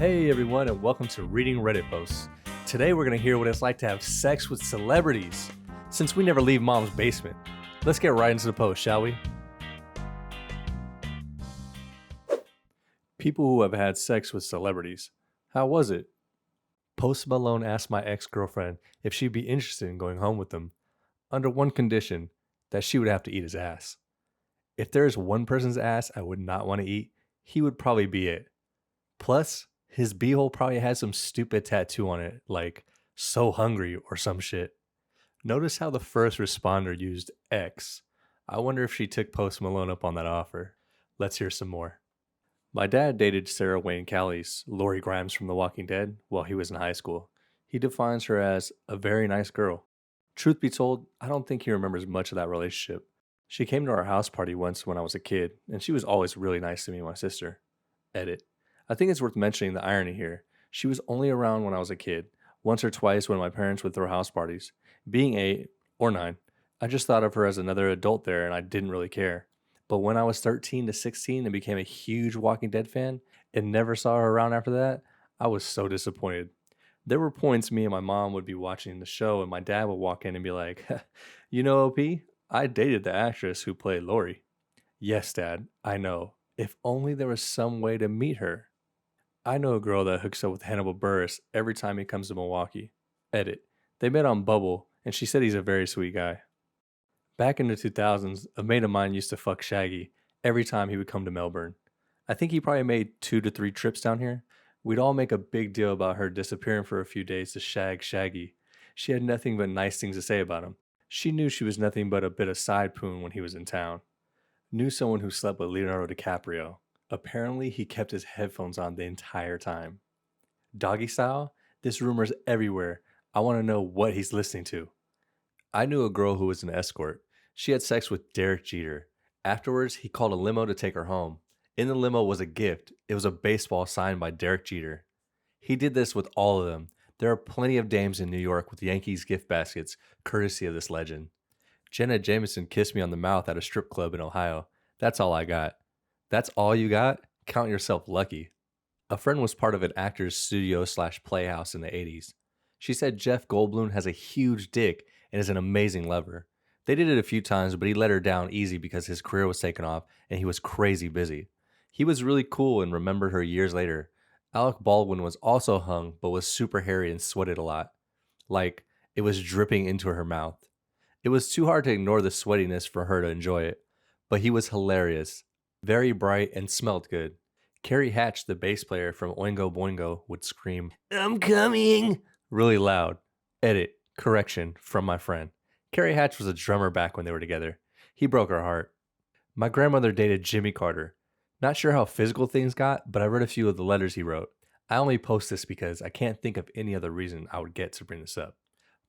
Hey everyone, and welcome to Reading Reddit Posts. Today we're going to hear what it's like to have sex with celebrities. Since we never leave mom's basement, let's get right into the post, shall we? People who have had sex with celebrities. How was it? Post Malone asked my ex-girlfriend if she'd be interested in going home with him, under one condition, that she would have to eat his ass. If there is one person's ass I would not want to eat, he would probably be it. Plus, his beehole probably had some stupid tattoo on it, like "so hungry" or some shit. Notice how the first responder used X. I wonder if she took Post Malone up on that offer. Let's hear some more. My dad dated Sarah Wayne Callies, Lori Grimes from The Walking Dead, while he was in high school. He defines her as a very nice girl. Truth be told, I don't think he remembers much of that relationship. She came to our house party once when I was a kid, and she was always really nice to me and my sister. Edit. I think it's worth mentioning the irony here. She was only around when I was a kid, once or twice when my parents would throw house parties. Being 8 or 9, I just thought of her as another adult there and I didn't really care. But when I was 13 to 16 and became a huge Walking Dead fan and never saw her around after that, I was so disappointed. There were points me and my mom would be watching the show and my dad would walk in and be like, "You know, OP, I dated the actress who played Lori." "Yes, Dad, I know. If only there was some way to meet her." I know a girl that hooks up with Hannibal Buress every time he comes to Milwaukee. Edit. They met on Bubble, and she said he's a very sweet guy. Back in the 2000s, a mate of mine used to fuck Shaggy every time he would come to Melbourne. I think he probably made 2 to 3 trips down here. We'd all make a big deal about her disappearing for a few days to shag Shaggy. She had nothing but nice things to say about him. She knew she was nothing but a bit of side poon when he was in town. Knew someone who slept with Leonardo DiCaprio. Apparently, he kept his headphones on the entire time. Doggy style? This rumor's everywhere. I want to know what he's listening to. I knew a girl who was an escort. She had sex with Derek Jeter. Afterwards, he called a limo to take her home. In the limo was a gift. It was a baseball signed by Derek Jeter. He did this with all of them. There are plenty of dames in New York with Yankees gift baskets, courtesy of this legend. Jenna Jameson kissed me on the mouth at a strip club in Ohio. That's all I got. That's all you got? Count yourself lucky. A friend was part of an actor's studio/playhouse in the 80s. She said Jeff Goldblum has a huge dick and is an amazing lover. They did it a few times, but he let her down easy because his career was taken off and he was crazy busy. He was really cool and remembered her years later. Alec Baldwin was also hung, but was super hairy and sweated a lot. Like, it was dripping into her mouth. It was too hard to ignore the sweatiness for her to enjoy it. But he was hilarious. Very bright and smelled good. Carrie Hatch, the bass player from Oingo Boingo, would scream, "I'm coming!" really loud. Edit. Correction from my friend. Carrie Hatch was a drummer back when they were together. He broke her heart. My grandmother dated Jimmy Carter. Not sure how physical things got, but I read a few of the letters he wrote. I only post this because I can't think of any other reason I would get to bring this up.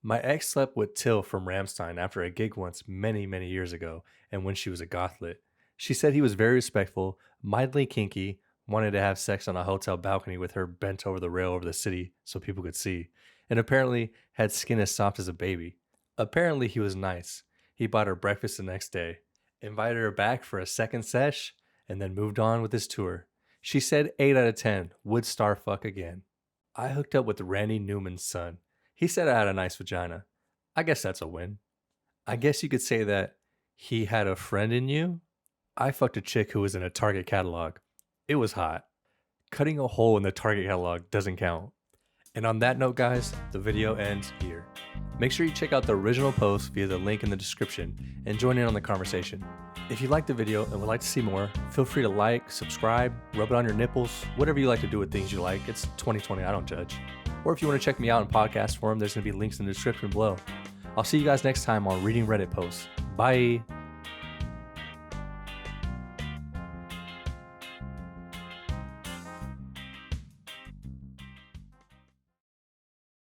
My ex slept with Till from Rammstein after a gig once many years ago and when she was a gothlet. She said he was very respectful, mildly kinky, wanted to have sex on a hotel balcony with her bent over the rail over the city so people could see, and apparently had skin as soft as a baby. Apparently he was nice. He bought her breakfast the next day, invited her back for a second sesh, and then moved on with his tour. She said 8 out of 10 would star fuck again. I hooked up with Randy Newman's son. He said I had a nice vagina. I guess that's a win. I guess you could say that he had a friend in you. I fucked a chick who was in a Target catalog. It was hot. Cutting a hole in the Target catalog doesn't count. And on that note, guys, the video ends here. Make sure you check out the original post via the link in the description and join in on the conversation. If you liked the video and would like to see more, feel free to like, subscribe, rub it on your nipples, whatever you like to do with things you like. It's 2020, I don't judge. Or if you want to check me out in podcast form, there's going to be links in the description below. I'll see you guys next time on Reading Reddit Posts. Bye.